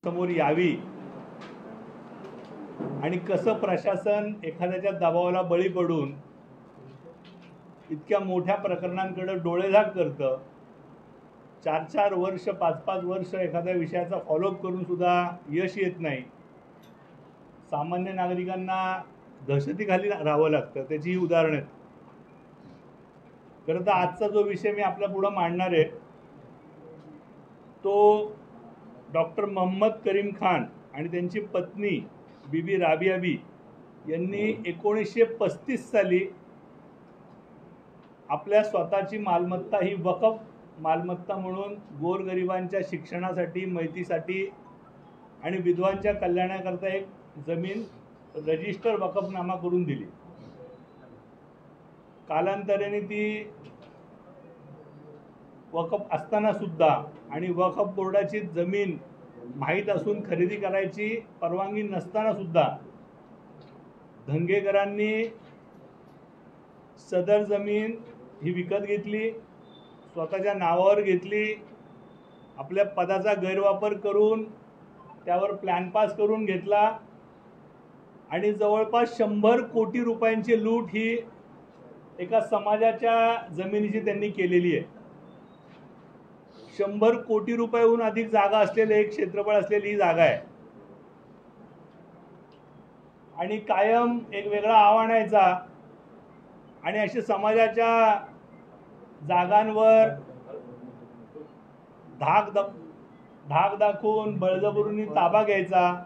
समोर यावी आणि कसं प्रशासन एखाद्याच्या दबावाला बळी पडून इतक्या मोठ्या प्रकरणांकडे डोळेझाक करतं। 4-4 वर्ष 5-5 वर्ष एखाद्या विषयाचा फॉलोअप करून सुद्धा यश येत नाही। सामान्य नागरिकांना दहशतीखाली राहावं लागतं। त्याची ही उदाहरणं आहेत। खरं तर आजचा जो विषय मी आपल्या पुढे मांडणार आहे तो डॉक्टर मोहम्मद करीम खान आणि त्यांची पत्नी बीबी राबिया बी यांनी 1935 साली आपल्या स्वतःची मालमत्ता ही वक्फ मालमत्ता म्हणून गोरगरिबांच्या शिक्षणासाठी, मैतीसाठी आणि विधवांच्या कल्याणाकरता एक जमीन रजिस्टर वक्फनामा करून दिली। कालांतराने ती वक्फ असताना सुद्धा आणि वक्फ बोर्डाची जमीन माहीत असून खरेदी करायची परवानगी नसताना सुद्धा धंगेकरांनी सदर जमीन ही विकत घेतली, स्वतःच्या नावावर घेतली, आपल्या पदाचा गैरवापर करून त्यावर प्लॅन पास करून घेतला आणि जवळपास 100 कोटी रुपयांची लूट ही एका समाजाच्या जमिनीची त्यांनी केलेली आहे। 100 कोटी रुपयाहून अधिक जागा असलेले एक क्षेत्रफळ असलेली ही जागा आहे आणि कायम एक वेगळा आव्हान आणायचा आणि असे समाजाच्या जागांवर धाक दाखवून बळजबरीने ताबा घ्यायचा,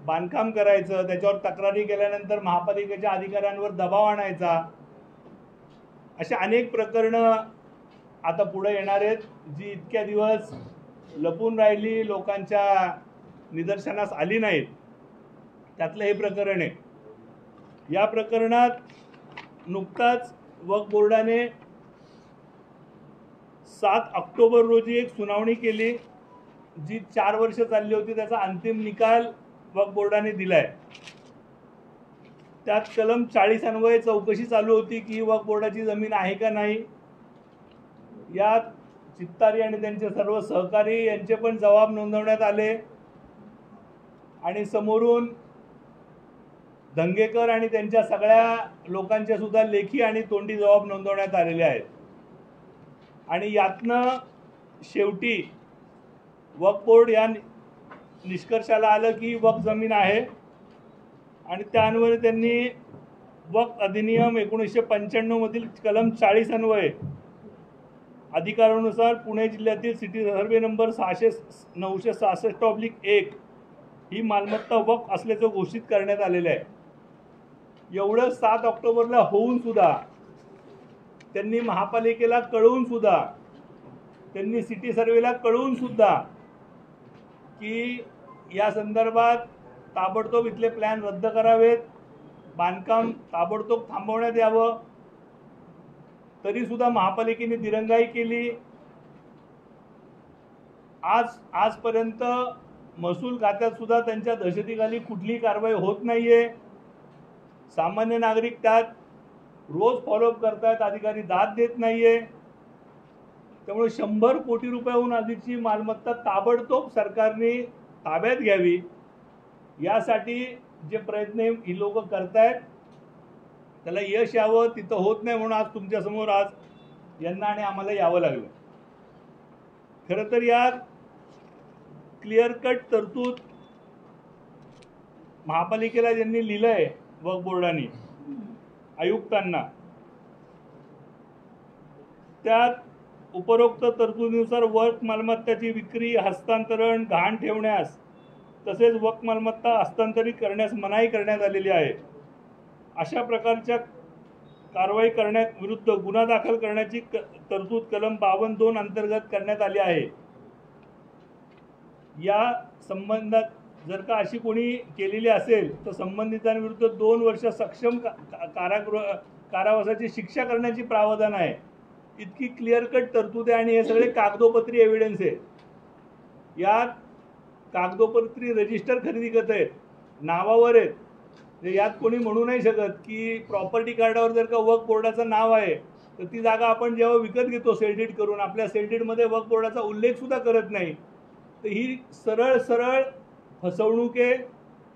बांधकाम करायचं, त्याच्यावर तक्रारी केल्यानंतर महापालिकेच्या अधिकाऱ्यांवर दबाव आणायचा। अशा अनेक प्रकरणं आता पुढे येणार आहेत जी इतक्या दिवस लपून राहिली, लोकांच्या निदर्शनास आली नाहीत। त्यातलं हे प्रकरण आहे। या प्रकरणात नुकताच वक्फ बोर्डाने 7 ऑक्टोबर रोजी एक सुनावणी केली जी 4 वर्ष चालली होती। त्याचा अंतिम निकाल वक्फ बोर्डाने दिलाय। त्यात कलम 40 अन्वये चौकशी चालू होती की वक्फ बोर्डाची जमीन आहे का नाही। यात चित्तारी आणि त्यांचे सर्व सहकारी यांचे पण जबाब नोंदवण्यात आले आणि समोरून धंगेकर आणि त्यांच्या सगळ्या लोकांचे सुद्धा लेखी आणि तोंडी जबाब नोंदवण्यात आलेले आहेत आणि यातनं शेवटी वक्फ बोर्ड या निष्कर्षाला आलं की वक्फ जमीन आहे आणि त्यान्वये त्यांनी वक्फ अधिनियम 1995 मधील कलम 40 अन्वये अधिकारानुसार पुणे जिल्ह्यातील सिटी सर्वे नंबर 966/1 ही मालमत्ता वक्फ असल्याचं घोषित करण्यात आलेलं आहे। एवढं 7 ऑक्टोबरला होऊन सुद्धा त्यांनी महापालिकेला कळवून सुद्धा, त्यांनी सिटी सर्वेला कळवून सुद्धा की या संदर्भात ताबडतोब इथले प्लॅन रद्द करावेत, बांधकाम ताबडतोब थांबवण्यात यावं, तरी सुद्धा महापालिकेने दिरंगाई केली। आजपर्यंत महसूल खात्यात सुद्धा त्यांच्या दहशतीखाली कुठलीही कारवाई होत नाहीये। सामान्य नागरिक त्यात रोज फॉलोअप करतात, अधिकारी दाद देत नाहीये। त्यामुळे 100 कोटी रुपयाहून अधिकची मालमत्ता ताबडतोब सरकारने ताब्यात घ्यावी यासाठी जे प्रयत्न ही लोक करतायत त्याला यश यावं, तिथं होत नाही म्हणून आज तुमच्या समोर आज यांना आणि आम्हाला यावं लागलं। खरं तर यात क्लिअर कट तरतूद महापालिकेला ज्यांनी लिहिलंय वक्फ बोर्डाने आयुक्तांना, त्यात उपरोक्त तरतुदीनुसार वक्फ मालमत्ताची विक्री, हस्तांतरण, गहाण ठेवण्यास तसेच वक्फ मालमत्ता हस्तांतरित करण्यास मनाई करण्यात आलेली आहे। अशा प्रकारच्या कारवाई करण्याविरुद्ध गुन्हा दाखल करण्याची तरतूद कलम 52(2) अंतर्गत करण्यात आली आहे। या संबंधात जर का अशी कोणी केलेली असेल तर संबंधितांविरुद्ध 2 वर्ष सक्षम कारावासाची शिक्षा करण्याची प्रावधान आहे। इतकी क्लिअर कट तरतूद आहे आणि हे सगळे कागदोपत्री एव्हिडन्स आहे। यात कागदोपत्री रजिस्टर खरेदी करत आहेत, नावावर आहेत। यात कोणी म्हणू नाही शकत की प्रॉपर्टी कार्डावर जर का वक्फ बोर्डाचं नाव आहे तर ती जागा आपण जेव्हा विकत घेतो सेलडीड करून, आपल्या सेलडीडमध्ये वक्फ बोर्डाचा उल्लेख सुद्धा करत नाही। तर ही सरळ सरळ फसवणूक आहे,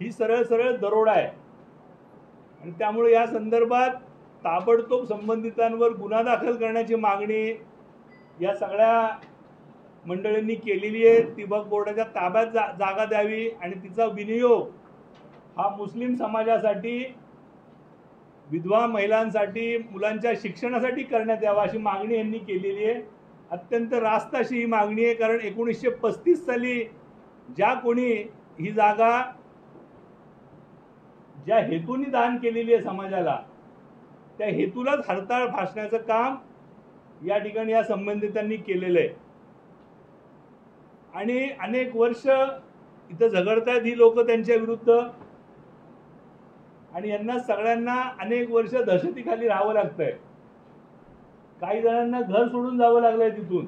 ही सरळ सरळ दरोडा आहे. आणि त्यामुळे या संदर्भात ताबडतोब संबंधितांवर गुन्हा दाखल करण्याची मागणी या सगळ्या मंडळींनी केलेली आहे. ती वक्फ बोर्डाच्या ताब्यात जागा द्यावी आणि तिचा विनियोग हा मुस्लिम समाजासाठी, विधवा महिलांसाठी, मुलांच्या शिक्षणासाठी करण्यात यावा अशी मागणी यांनी केलेली आहे. अत्यंत रास्त अशी ही मागणी आहे, कारण 1935 साली ज्या कोणी ही जागा ज्या हेतूने दान केलेली आहे समाजाला, त्या हेतूलाच हरताळ फासण्याचं काम या ठिकाणी या संबंधितांनी केलेलं आहे. आणि अनेक वर्ष इथं झगडतायत ही लोक त्यांच्या विरुद्ध, आणि यांना सगळ्यांना अनेक वर्ष दहशतीखाली राहावं लागतंय. काही जणांना घर सोडून जावं लागलंय तिथून.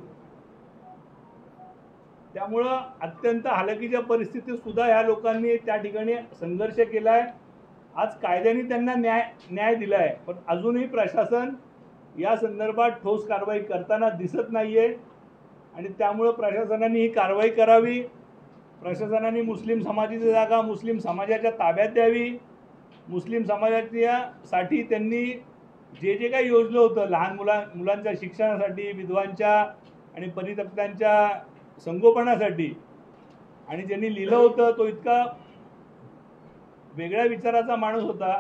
त्यामुळं अत्यंत हालाकीच्या परिस्थितीत सुद्धा ह्या लोकांनी त्या ठिकाणी संघर्ष केलाय. आज कायद्याने त्यांना न्याय दिलाय, पण अजूनही प्रशासन या संदर्भात ठोस कारवाई करताना दिसत नाहीये. आणि त्यामुळं प्रशासनाने ही कारवाई करावी. प्रशासनाने मुस्लिम समाजाची जागा मुस्लिम समाजाच्या ताब्यात द्यावी. मुस्लिम समाजासाठी त्यांनी जे जे काही योजलं होतं लहान मुलांच्या शिक्षणासाठी, विधवांच्या आणि परित्यक्तांच्या संगोपनासाठी, आणि ज्यांनी लिहिलं होतं तो इतका वेगळ्या विचाराचा माणूस होता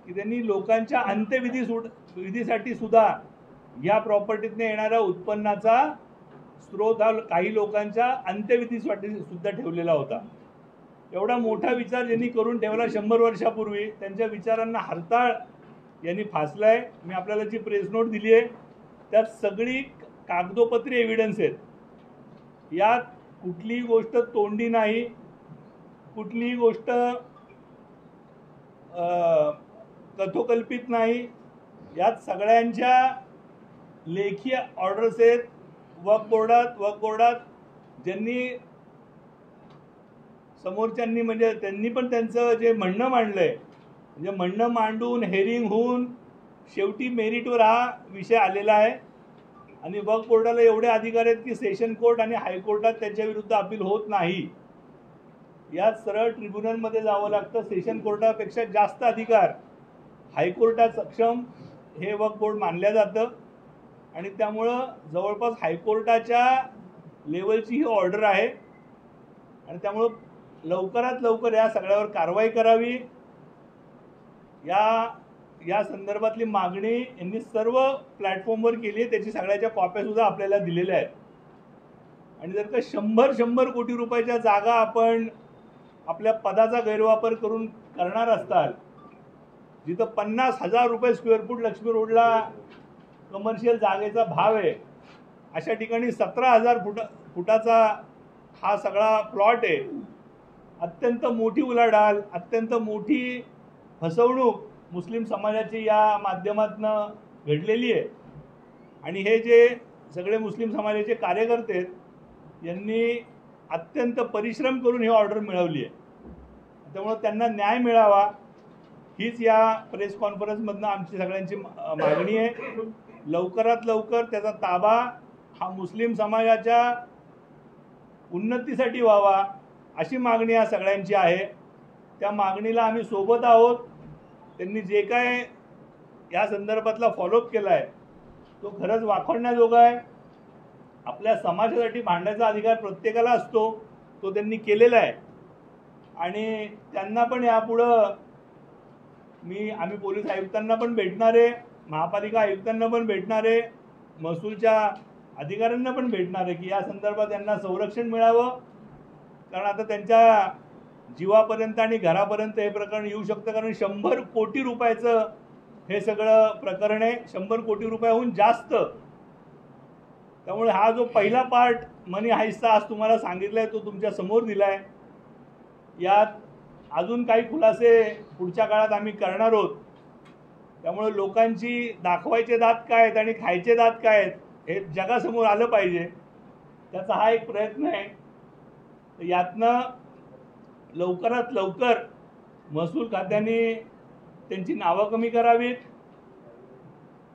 की त्यांनी लोकांच्या अंत्यविधीसाठी सुद्धा या प्रॉपर्टीतने येणाऱ्या उत्पन्नाचा स्रोत हा काही लोकांच्या अंत्यविधीसाठी सुद्धा ठेवलेला होता. एवढा मोठा विचार ज्यांनी करून ठेवला 100 वर्षापूर्वी, त्यांच्या विचारांना हरताळ यांनी फासलाय. मी आपल्याला जी प्रेस नोट दिली आहे त्यात सगळी कागदोपत्री एव्हिडन्स आहेत. यात कुठलीही गोष्ट तोंडी नाही, कुठलीही गोष्ट कथोकल्पित नाही. यात सगळ्यांच्या लेखी ऑर्डर्स आहेत. वक्फ बोर्डात ज्यांनी समोरच्यांनी म्हणजे त्यांनी पण त्यांचं जे म्हणणं मांडलंय, म्हणजे म्हणणं मांडून हेरिंग होऊन शेवटी मेरिटवर हा विषय आलेला आहे. आणि वक्फ बोर्डाला एवढे अधिकार आहेत की सेशन कोर्ट आणि हायकोर्टात त्यांच्या विरुद्ध अपील होत नाही. यात सरळ ट्रिब्युनलमध्ये जावं लागतं. सेशन कोर्टापेक्षा जास्त अधिकार हायकोर्टात सक्षम हे वक्फ बोर्ड मानलं जातं. आणि त्यामुळं जवळपास हायकोर्टाच्या लेवलची ही ऑर्डर आहे. आणि त्यामुळं लवकरात लवकर या सगळ्यावर कारवाई करावी. या संदर्भातली मागणी यांनी सर्व प्लॅटफॉर्मवर केली आहे. त्याची सगळ्याच्या कॉप्या सुद्धा आपल्याला दिलेल्या आहेत. आणि जर का 100 कोटी रुपयाच्या जागा आपण आपल्या पदाचा गैरवापर करून करणार असताल, जिथं 50,000 रुपये स्क्वेअर फूट लक्ष्मी रोडला कमर्शियल जागेचा भाव आहे, अशा ठिकाणी 17,000 फुटाचा हा सगळा प्लॉट आहे. अत्यंत मोठी उलाढाल, अत्यंत मोठी फसवणूक मुस्लिम समाजाची या माध्यमातून घडलेली आहे. आणि हे जे सगळे मुस्लिम समाजाचे कार्यकर्ते आहेत यांनी अत्यंत परिश्रम करून ही ऑर्डर मिळवली आहे. त्यामुळे त्यांना न्याय मिळावा हीच या प्रेस कॉन्फरन्समधनं आमची सगळ्यांची मागणी आहे. लवकरात लवकर त्याचा ताबा हा मुस्लिम समाजाच्या उन्नतीसाठी व्हावा अशी मागणी या सगळ्यांची आहे. त्या मागणीला आम्ही सोबत आहोत. त्यांनी जे काय या संदर्भातला फॉलोअप केला आहे तो खरंच वाखाणण्याजोगा आहे. आपल्या समाजासाठी भांडायचा अधिकार प्रत्येकाला असतो, तो त्यांनी केलेला आहे. आणि त्यांना पण यापुढं आम्ही पोलीस आयुक्तांना पण भेटणार आहे, महापालिका आयुक्तांना पण भेटणार आहे, महसूलच्या अधिकाऱ्यांना पण भेटणार आहे की या संदर्भात त्यांना संरक्षण मिळावं. कारण आता त्यांच्या जीवापर्यंत आणि घरापर्यंत हे प्रकरण येऊ शकतं. कारण 100 कोटी रुपयाचं हे सगळं प्रकरण आहे, 100 कोटी रुपयाहून जास्त. त्यामुळे हा जो पहिला पार्ट मनी हाईस्टचा आज तुम्हाला सांगितलाय तो तुमच्या समोर दिलाय. यात अजून काही खुलासे पुढच्या काळात आम्ही करणार आहोत. त्यामुळे लोकांची दाखवायचे दात काय आहेत आणि खायचे दात काय आहेत हे जगासमोर आलं पाहिजे, त्याचा हा एक प्रयत्न आहे. यातनं लवकरात लवकर महसूल खात्याने त्यांची नावं कमी करावीत,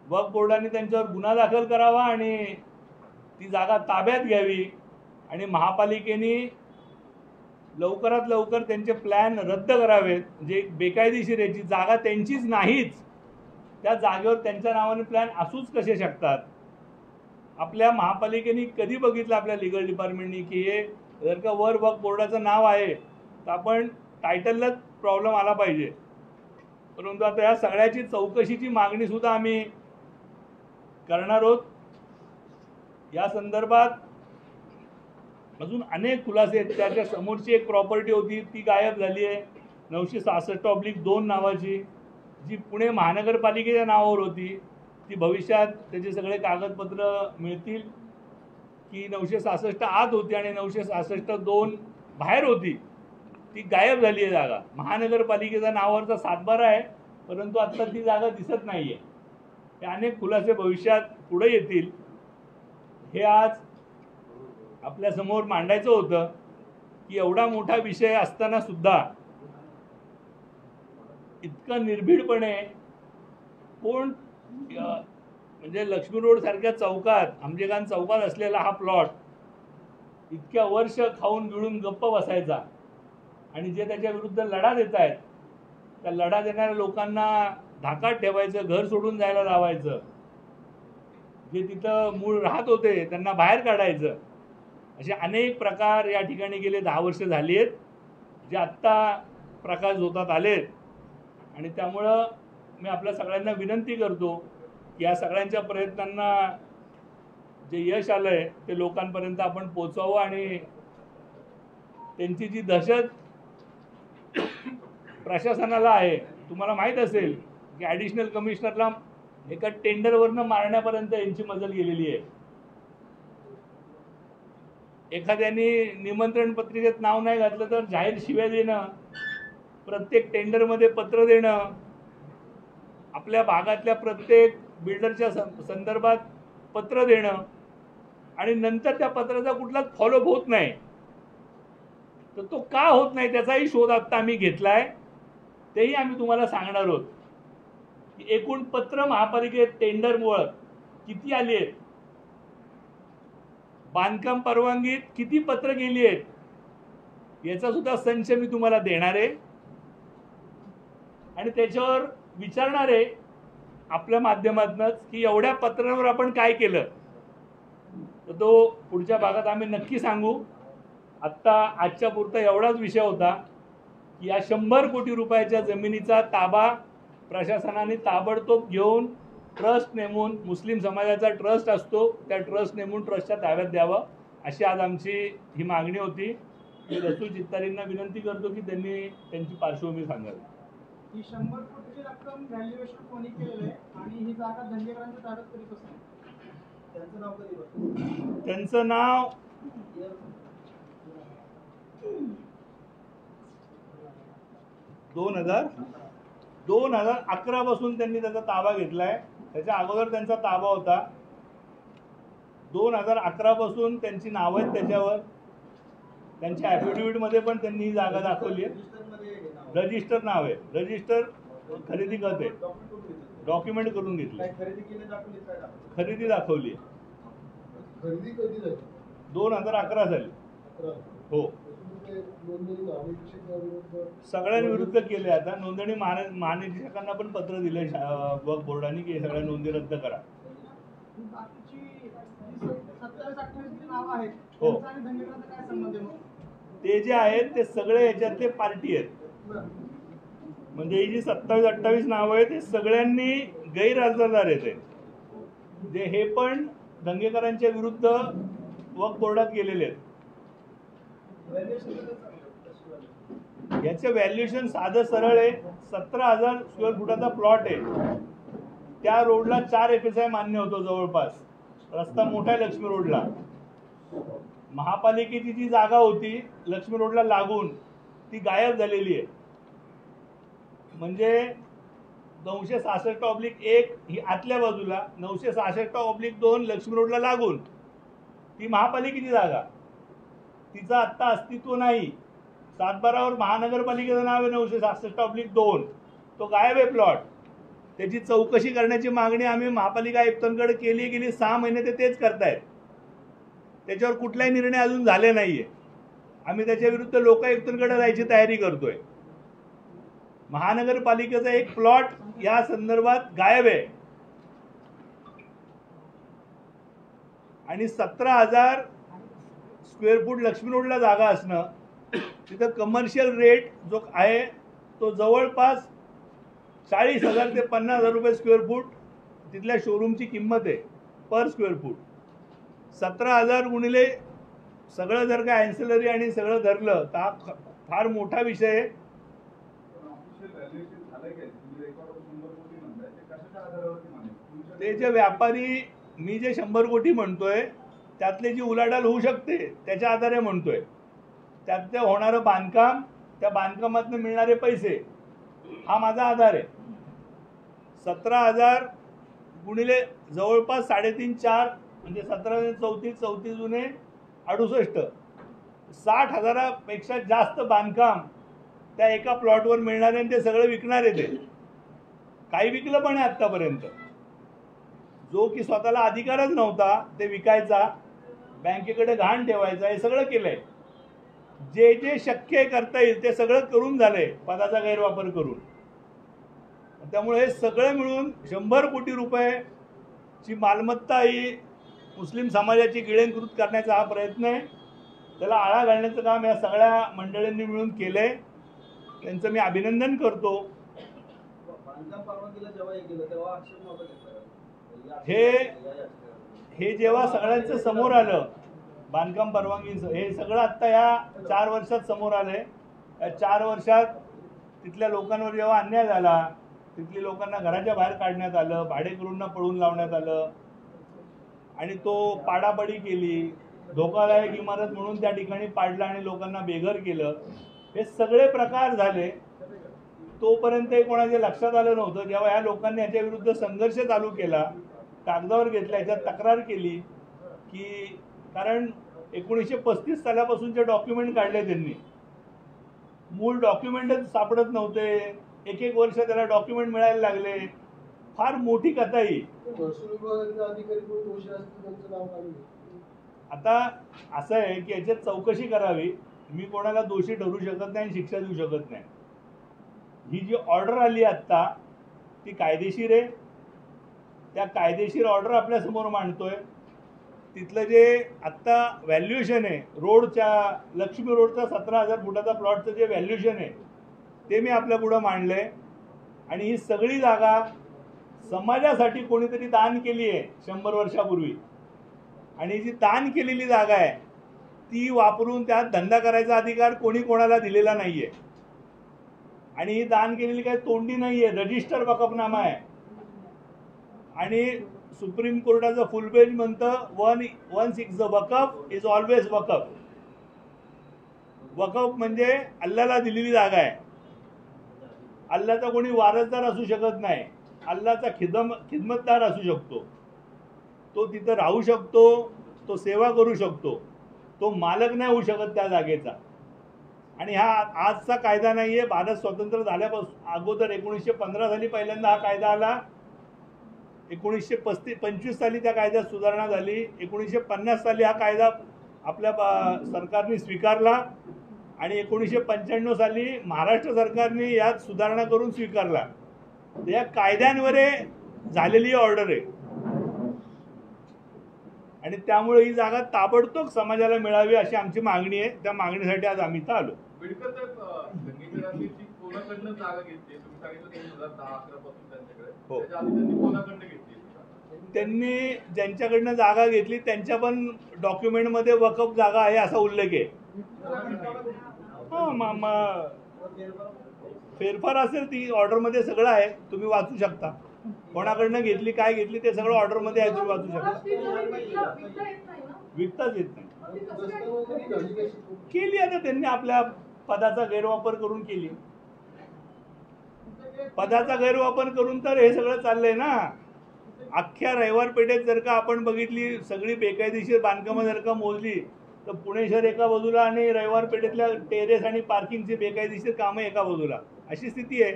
वक्फ बोर्डाने त्यांच्यावर गुन्हा दाखल करावा आणि ती जागा ताब्यात घ्यावी. आणि महापालिकेने लवकरात लवकर त्यांचे प्लॅन रद्द करावेत. जे बेकायदेशीर याची जागा त्यांचीच नाहीच, त्या जागेवर त्यांच्या नावाने प्लॅन असूच कसे शकतात? आपल्या महापालिकेने कधी बघितलं आपल्या लीगल डिपार्टमेंटनी की हे जर का वर वक्फ बोर्डाचं नाव आहे तर आपण टायटललाच प्रॉब्लेम आला पाहिजे. परंतु आता या सगळ्याची चौकशीची मागणी सुद्धा आम्ही करणार आहोत. या संदर्भात अजून अनेक खुलासे आहेत. त्याच्या समोरची एक प्रॉपर्टी होती ती गायब झाली आहे, 966/2 नावाची, जी पुणे महानगरपालिकेच्या नावावर होती. ती भविष्यात त्याचे सगळे कागदपत्र मिळतील की 966 आत होती आणि 966/2 बाहेर होती. ती गायब झाली आहे जागा. महानगरपालिकेच्या नावावरचा 7/12 आहे, परंतु आत्ता ती जागा दिसत नाही आहे. हे अनेक खुलासे भविष्यात पुढे येतील. हे आज आपल्यासमोर मांडायचं होतं की एवढा मोठा विषय असताना सुद्धा इतकं निर्भीडपणे कोण, म्हणजे लक्ष्मी रोड सारख्या चौकात, आंबेगान चौकात असलेला हा प्लॉट इतक्या वर्ष खाऊन गिळून गप्प बसायचा आणि जे त्याच्या विरुद्ध लढा देत आहेत त्या लढा देणाऱ्या लोकांना धाकात ठेवायचं, घर सोडून जायला लावायचं, जे तिथं मूळ राहत होते त्यांना बाहेर काढायचं. असे अनेक प्रकार या ठिकाणी गेले 10 वर्ष झाली आहेत, जे आत्ता प्रकाश झोतात आलेत. आणि त्यामुळं मी आपल्या सगळ्यांना विनंती करतो की या सगळ्यांच्या प्रयत्नांना जे यश आलं आहे ते लोकांपर्यंत आपण पोचवावं. आणि त्यांची जी दहशत प्रशासनाला आहे, तुम्हाला माहीत असेल की ॲडिशनल कमिशनरला एका टेंडरवरनं मारण्यापर्यंत यांची मजल गेलेली आहे. एखाद्याने निमंत्रण पत्रिकेत नाव नाही घातलं तर जाहीर शिव्या देणं, प्रत्येक टेंडरमध्ये पत्र देणं, आपल्या भागातल्या प्रत्येक बिल्डरच्या संदर्भात पत्र देणं आणि नंतर त्या पत्राचा कुठलाच फॉलोअप होत नाही. तर तो का होत नाही त्याचाही शोध आत्ता आम्ही घेतला आहे. तेही आम्ही तुम्हाला सांगणार आहोत की एकूण पत्र महापालिकेत टेंडरमुळं किती आली आहेत, बांधकाम परवानगीत किती पत्र गेली आहेत, याचा सुद्धा संच मी तुम्हाला देणार आहे. आणि त्याच्यावर विचारणार आहे आपल्या माध्यमातूनच की एवढ्या पत्रांवर आपण काय केलं, तर तो पुढच्या भागात आम्ही नक्की सांगू. आत्ता आजच्या पुरता एवढाच विषय होता की या 100 कोटी रुपयाच्या जमिनीचा ताबा प्रशासनाने ताबडतोब घेऊन ट्रस्ट नेमून, मुस्लिम समाजाचा ट्रस्ट असतो त्या ट्रस्ट नेमून ट्रस्टच्या ताब्यात द्यावं, अशी आज आमची ही मागणी होती. मी रसूल चित्तारींना विनंती करतो की त्यांनी त्यांची पार्श्वभूमी सांगावी. ही 100 कोटीची रक्कम व्हॅल्युएशन कोणी केलेलं आहे आणि ही जागा धंदेकरांच्या ताब्यात कधी बसली? त्यांचं नाव कधी बसलं? त्यांचं नाव 2011 पासून त्यांनी त्याचा ताबा घेतलाय. त्याच्या अगोदर त्यांचा ताबा होता. 2011 पासून त्यांची नावं आहेत त्याच्यावर. त्यांच्या ॲफिडेव्हिटमध्ये पण त्यांनी ही जागा दाखवली आहे. रजिस्टर नाव आहे, रजिस्टर खरेदी करत आहे, डॉक्युमेंट करून घेतले, खरेदी दाखवली. 2011 झाली. हो, सगळ्यांविरुद्ध केले. आता नोंदणी महानिरीक्षकांना पण पत्र दिले वक्फ बोर्डाने की सगळ्या नोंदी रद्द करा. हो, ते जे आहेत ते सगळे याच्यातले पार्टी आहेत. म्हणजे ही जी 27-28 नावं आहेत ते सगळ्यांनी गैरहजरदार आहेत, जे हे पण दंगेकरांच्या विरुद्ध वक्फ बोर्डात गेलेले आहेत. याचं व्हॅल्युएशन साधं सरळ आहे. 17,000 स्क्वेअर फुटाचा प्लॉट आहे. त्या रोडला 4 FSI मान्य होतो जवळपास. रस्ता मोठा आहे लक्ष्मी रोडला. महापालिकेची जी जागा होती लक्ष्मी रोडला लागून ती गायब झालेली आहे. म्हणजे 966/1 ही आतल्या बाजूला, 966/2 लक्ष्मी रोडला लागून ती महापालिकेची जागा, तिचं आत्ता अस्तित्व नाही. 7/12 महानगरपालिकेचं नाव आहे 966/2, तो गायब आहे प्लॉट. त्याची चौकशी करण्याची मागणी आम्ही महापालिका आयुक्तांकडे गेली 6 महिने ते तेच करतायत. त्याच्यावर कुठलाही निर्णय अजून झाले नाहीये. आम्ही त्याच्या विरुद्ध लोकायुक्तांकडे जायची तयारी करतोय. महानगरपालिकेचा एक प्लॉट या संदर्भात गायब आहे आणि 17,000 स्क्वेअर फूट लक्ष्मी रोडला जागा असणं, तिथं कमर्शियल रेट जो आहे तो जवळपास 40,000 ते 50,000 रुपये स्क्वेअर फूट तिथल्या शोरूमची किंमत आहे पर स्क्वेअर फूट. 17,000 गुणिले सगळं जर का ॲन्सिलरी आणि सगळं धरलं तर हा फार मोठा विषय आहे. ते जे व्यापारी मी जे 100 कोटी म्हणतोय त्यातली जी उलाढाल होऊ शकते त्याच्या आधारे म्हणतोय. त्यात होणारं बांधकाम, त्या बांधकामातून मिळणारे पैसे, हा माझा आधार आहे. 17,000 गुणिले जवळपास 3.5-4 म्हणजे 17 34 34 जुने 68, 60,000पेक्षा जास्त बांधकाम त्या एका प्लॉटवर मिळणार आहे आणि ते सगळं विकणार आहे. ते काही विकलं पण आहे आत्तापर्यंत. जो की स्वतःला अधिकारच नव्हता ते विकायचा, बँकेकडे घाण ठेवायचा, हे सगळं केलंय. जे जे शक्य करता येईल ते सगळं करून झालंय पदाचा गैरवापर करून. त्यामुळे हे सगळं मिळून 100 कोटी रुपयाची मालमत्ता ही मुस्लिम समाजाची गिळंकृत करण्याचा हा प्रयत्न आहे. त्याला आळा घालण्याचं काम या सगळ्या मंडळींनी मिळून केलंय. त्यांचं मी अभिनंदन करतो. हे जेव्हा सगळ्यांचं समोर आलं बांधकाम परवानगीचं, हे सगळं आत्ता या 4 वर्षात समोर आलंय. या 4 वर्षात तिथल्या लोकांवर जेव्हा अन्याय झाला, तिथली लोकांना घराच्या बाहेर काढण्यात आलं, भाडेकरूंना पळून लावण्यात आलं आणि तो पाडापाडी केली, धोकादायक इमारत म्हणून त्या ठिकाणी पाडलं आणि लोकांना बेघर केलं, हे सगळे प्रकार झाले. तोपर्यंत कोणाच्या लक्षात आलं नव्हतं. जेव्हा या लोकांनी याच्या विरुद्ध संघर्ष चालू केला, कागदावर घेतला, याच्यात तक्रार केली की कारण 1935 सालापासूनचे डॉक्युमेंट काढले त्यांनी, मूळ डॉक्युमेंटच सापडत नव्हते. एक वर्ष त्याला डॉक्युमेंट मिळायला लागले. फार मोठी कथा ही. आता असं आहे की याच्यात चौकशी करावी. मी कोणाला दोषी ठरवू शकत नाही आणि शिक्षा देऊ शकत नाही. ही जी ऑर्डर आली आत्ता ती कायदेशीर आहे. त्या कायदेशीर ऑर्डर आपल्या समोर मांडतोय. तिथलं जे आत्ता व्हॅल्युएशन आहे रोडच्या, लक्ष्मी रोडचा 17,000 फुटाचा प्लॉटचं जे व्हॅल्युएशन आहे ते मी आपल्या पुढं मांडलंय. आणि ही सगळी जागा समाजासाठी कोणीतरी दान केली आहे 100 वर्षापूर्वी, आणि जी दान केलेली जागा आहे ती वापरून त्यात धंदा करायचा अधिकार कोणी कोणाला दिलेला नाहीये. आणि ही दान केलेली काही तोंडी नाहीये, रजिस्टर वकफनामा आहे. आणि सुप्रीम कोर्टाचं फुल बेंच म्हणतं 116 वकफ इज ऑलवेज वकफ. वकफ म्हणजे अल्लाला दिलेली जागा आहे. अल्लाचा कोणी वारसदार असू शकत नाही, अल्लाचा खिदमतदार असू शकतो. तो तिथं राहू शकतो, तो सेवा करू शकतो, तो मालक नाही होऊ शकत त्या जागेचा. आणि हा आजचा कायदा नाहीये. भारत स्वतंत्र झाल्यापासून अगोदर 1915 साली पहिल्यांदा हा कायदा आला. 1925 साली त्या कायद्यात सुधारणा झाली. 1950 साली हा कायदा आपल्या सरकारने स्वीकारला आणि 1995 साली महाराष्ट्र सरकारने यात सुधारणा करून स्वीकारला. या कायद्यांवर झालेली ऑर्डर आहे आणि त्यामुळे ही जागा ताबडतोब समाजाला मिळावी अशी आमची मागणी आहे. त्या मागणीसाठी आज आम्ही इथं आलो. त्यांनी ज्यांच्याकडनं जागा घेतली त्यांच्या पण डॉक्युमेंटमध्ये वकफ जागा आहे असा उल्लेख आहे. फेरफार असेल ती ऑर्डरमध्ये सगळं आहे, तुम्ही वाचू शकता. कोणाकडनं घेतली, काय घेतली ते सगळं ऑर्डरमध्ये आहे, तुम्ही वाचू शकता. विकताच येत नाही. केली आता त्यांनी आपल्या पदाचा गैरवापर करून केली. पदाचा गैरवापर करून तर हे सगळं चाललंय ना. अख्ख्या रविवार पेठेत जर का आपण बघितली सगळी बेकायदेशीर बांधकामं जर का मोजली तर पुणे शहर एका बाजूला आणि रविवार पेठेतल्या टेरेस आणि पार्किंगची बेकायदेशीर कामं एका बाजूला, अशी स्थिती आहे.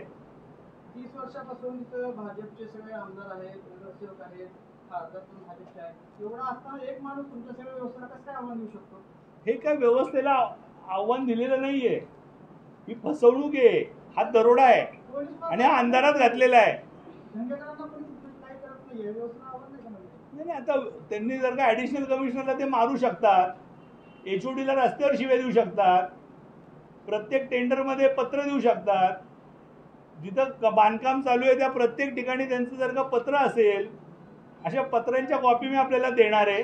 30 वर्षापासून भाजपचे सगळे आमदार आहेत, नगरसेवक आहेत, खासदार पण भाजपचे आहेत. एवढा असताना एक माणूस तुमच्या सगळ्या व्यवस्थेला कसं काय आव्हान देऊ शकतो? हे काय व्यवस्थेला आव्हान दिलेलं नाहीये. ही फसवणूक आहे, हा दरोडा आहे पोलीस आणि हा अंधारात घातलेला आहे. धंगेकरांना पण काय करत नाहीये, व्यवस्था आव्हान नाही का म्हणजे? नाही, आता त्यांनी जर का ॲडिशनल कमिशनरला ते मारू शकतात, HODला रस्त्यावर शिव्या देऊ शकतात, प्रत्येक टेंडरमध्ये पत्र देऊ शकतात, जिथं बांधकाम चालू आहे त्या प्रत्येक ठिकाणी त्यांचं जर का पत्र असेल, अशा पत्रांच्या कॉपी मी आपल्याला देणार आहे.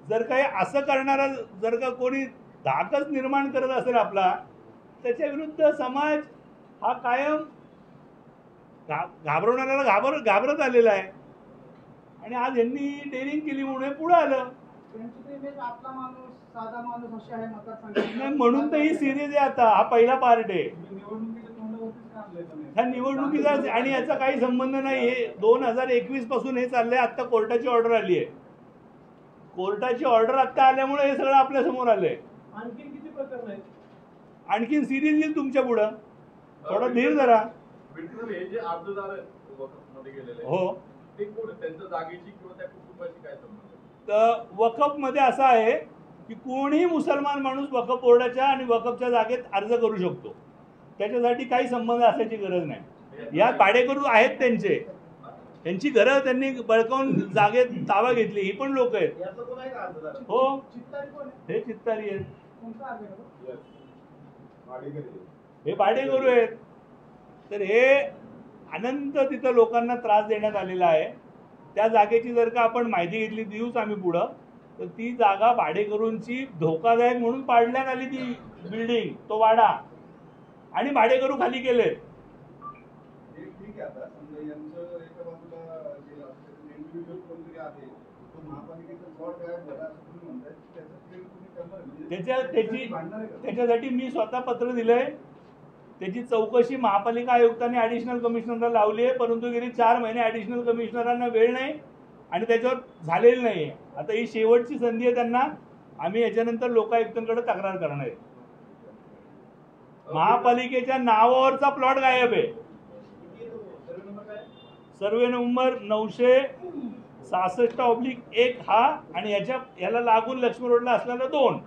जर काही असं करणारा जर का कोणी धाकच निर्माण करत असेल आपला, त्याच्या विरुद्ध समाज हा कायम घाबरवणाऱ्याला घाबरत आलेला आहे. आणि आज यांनी डेअरिंग केली म्हणून पुढे आलं. त्यांची तर इमेज आपला माणूस, साधा माणूस अशी आहे मतदारसंघात. नाही, म्हणून तर ही सिरीज आहे. आता हा पहिला पार्ट आहे. निवडणुकीच्या तोंडावरतीच काढलंय तुम्ही. ह्या निवडणुकीचा आणि याचा काही संबंध नाही. हे 2021 पासून हे चाललंय. आता कोर्टाची ऑर्डर आली आहे. कोर्टाची ऑर्डर आता आल्यामुळे हे सगळं आपल्या समोर आलंय. आणखीन किती प्रकरण आहेत? आणखीन सिरीज येईल तुमच्या पुढं. थोडा धीर धरा. हे जे अर्जदार आहेत वक्फमध्ये गेलेले, हो, ते कोण त्यांच्या जागेची किंवा त्या कुटुंबाची काय संबंध? तर वकफमध्ये असं आहे की कोणीही मुसलमान माणूस वकफ बोर्डाच्या आणि वकफच्या जागेत अर्ज करू शकतो. त्याच्यासाठी काही संबंध असायची गरज नाही. यात भाडेकरू आहेत त्यांची घरं त्यांनी बळकावून जागेत ताबा घेतली. ही पण लोक आहेत. याचं कोण आहे का अर्जदार? हो, चित्तारी कोण आहे? हे चित्तारी आहेत. कोणता अर्ज आहे? हे भाडेकरू आहेत. तर हे अनंत तिथं लोकांना त्रास देण्यात आलेला आहे. त्या जागेची जर का आपण माहिती घेतली, देऊच आम्ही पुढं, तर ती जागा भाडेकरूंची धोकादायक म्हणून पाडण्यात आली. ती बिल्डिंग, तो वाडा, आणि भाडेकरू खाली केले. ठीक आहे. आता समजा यांचं एका बाजूला जे इंडिव्हिज्युअल कोणतरी आहे, तो महापालिकेचा प्लॉट गायब झाला असं तुम्ही म्हणताय, त्याचं क्लेम तुम्ही करणार म्हणजे त्याच्यासाठी मी स्वतः पत्र दिलंय. त्याची चौकशी महापालिका आयुक्तांनी ॲडिशनल कमिशनरला लावली आहे, परंतु गेली 4 महिने ॲडिशनल कमिशनरांना वेळ नाही आणि त्याच्यावर झालेलं नाही आहे. आता ही शेवटची संधी आहे त्यांना. आम्ही याच्यानंतर लोकायुक्तांकडे तक्रार करणार आहे. महापालिकेच्या नावावरचा प्लॉट गायब आहे. सर्वे नंबर 966/1 हा, आणि याला लागून लक्ष्मी रोडला असलेला 2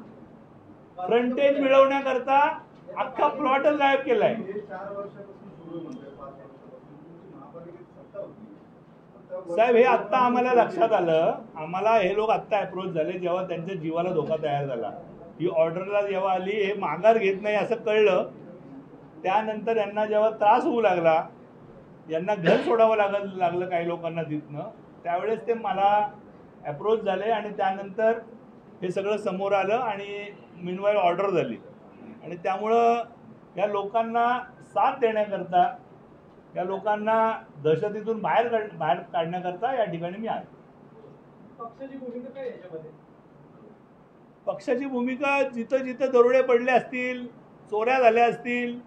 फ्रंटेज मिळवण्याकरता अख्खा प्लॉटच गायब केलाय. 4 वर्षापासून सुरू म्हणतोय, 5 वर्षापासून तुमची महापालिकेची सत्ता होती. साहेब, हे आत्ता आम्हाला लक्षात आलं. आम्हाला हे लोक आत्ता अप्रोच झाले जेव्हा त्यांच्या जीवाला धोका तयार झाला. ही ऑर्डरला जेव्हा आली, हे माघार घेत नाही असं कळलं. त्यानंतर यांना जेव्हा त्रास होऊ लागला, यांना घर सोडावं लागलं काही लोकांना तिथनं, त्यावेळेस ते मला अप्रोच झाले आणि त्यानंतर हे सगळं समोर आलं आणि मीनवाईल ऑर्डर झाली. आणि त्यामुळं या लोकांना साथ देण्याकरता, या लोकांना दहशतीतून बाहेर काढण्याकरता या ठिकाणी मी आहे. पक्षाची भूमिका काय याच्यामध्ये? पक्षाची भूमिका, जिथं जिथं दरोडे पडले असतील, चोऱ्या झाल्या असतील,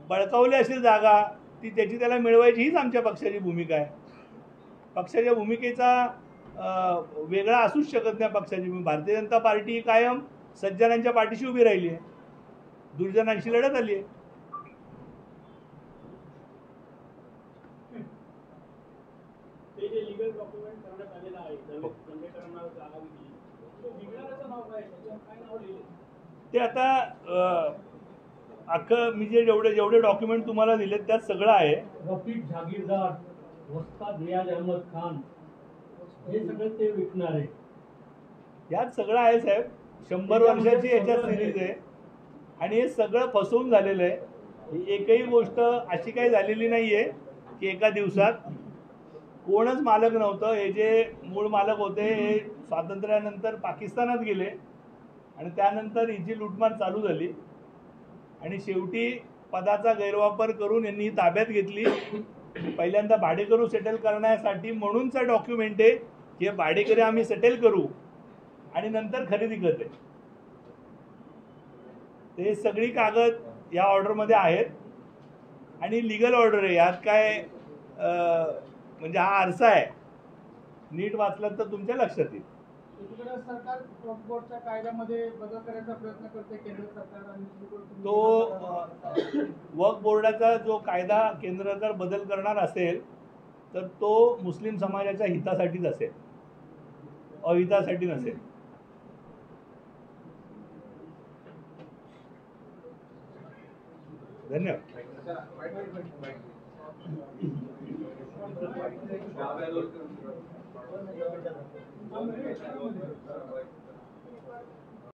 बळकावली असेल जागा, त्याची त्याला मिळवायची, हीच आमच्या पक्षाची भूमिका आहे. पक्षाच्या भूमिकेचा वेगळा असूच शकत नाही पक्षाची. भारतीय जनता पार्टी कायम सज्जनांच्या पाठीशी उभी राहिली आहे, दुर्जनांशी लढत आली आहे. ते जे लीगल डॉक्युमेंट करण्यात आलेलं आहे, धंगेकरांना जागा दिली, तो विकणाऱ्याचं नाव काय, त्याच्यावर काय नाव लिहिले? ते आता अख्खं मी जेवढे डॉक्युमेंट तुम्हाला दिलेत त्यात सगळं आहे. रफीक जागीरदार, वस्ताद रियाज अहमद खान, हे सगळं ते विकणार आहे. यात सगळं आहे साहेब. 100 वर्षाची याच्यात सिरीज आहे आणि हे सगळं फसवून झालेलं आहे. ही एकही गोष्ट अशी काही झालेली नाही आहे की एका दिवसात. कोणच मालक नव्हतं. हे जे मूळ मालक होते हे स्वातंत्र्यानंतर पाकिस्तानात गेले आणि त्यानंतर हिची लूटमार चालू झाली आणि शेवटी पदाचा गैरवापर करून यांनी ही ताब्यात घेतली. पहिल्यांदा भाडेकरू सेटल करण्यासाठी म्हणूनचा डॉक्युमेंट आहे की भाडेकरी आम्ही सेटल करू आणि नंतर खरेदी करते. ते सगळी कागद या ऑर्डरमध्ये आहेत आणि लिगल ऑर्डर आहे. यात काय म्हणजे हा आरसा आहे. नीट वाचलं तर तुमच्या लक्षात येईल. एकीकडे सरकार वक्फ बोर्डच्या कायद्यामध्ये बदल करायचा प्रयत्न करते केंद्र सरकार, आणि तो वक्फ बोर्डाचा जो कायदा केंद्र सरकार बदल करणार असेल तर तो मुस्लिम समाजाच्या हितासाठीच असेल, अहितासाठी नसेल. धन्यवाद.